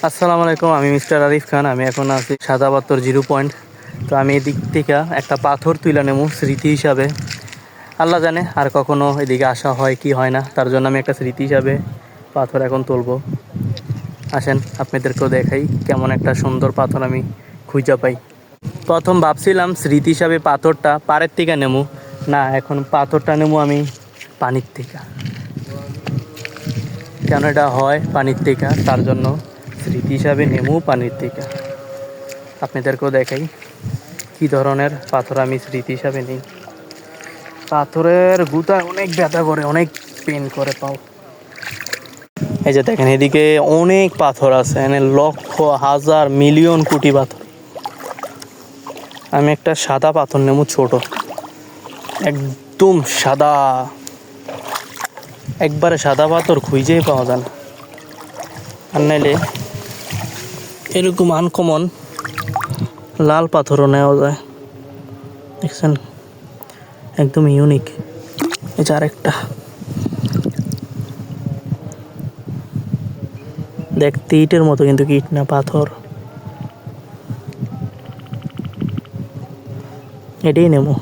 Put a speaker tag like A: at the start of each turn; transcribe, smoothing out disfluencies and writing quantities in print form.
A: আসসালামু আলাইকুম, আমি মিস্টার আরিফ খান। আমি এখন আছি সাদা পাথর 0 পয়েন্ট। তো আমি এদিক থেকে একটা পাথর তুলে নেবো স্মৃতি হিসাবে। আল্লাহ জানে আর কখনো এদিকে আসা হয় কি হয় না, তার জন্য আমি একটা স্মৃতি হিসাবে পাথর এখন তুলবো। আসেন আপনাদেরকেও দেখাই কেমন একটা সুন্দর পাথর আমি খুঁজে পাই। প্রথম ভাবছিলাম স্মৃতি হিসাবে পাথরটা পাড়ের থেকে নেবো, না এখন পাথরটা নেবো আমি পানির থেকে। কেন এটা হয় পানির থেকে, তার জন্য স্মৃতি হিসাবে নেমু পানির থেকে। আপনাদেরকেও দেখাই কি ধরনের পাথর আমি স্মৃতি হিসাবে নিই। পাথরের গুতা অনেক ব্যথা করে, অনেক পেন করে পাও। এই যে দেখেন এদিকে অনেক পাথর আছে, এখানে লক্ষ হাজার মিলিয়ন কোটি পাথর। আমি একটা সাদা পাথর নেবো, ছোট, একদম সাদা, একবারে সাদা পাথর খুঁজেই পাওয়া যায় না। আর নাইলে এরকম আনকমন লাল পাথরও নেওয়া যায়। দেখছেন একদম ইউনিক। এই যে আরেকটা, দেখতে ইটের মতো কিন্তু ইট না, পাথর। এটাই নেবো।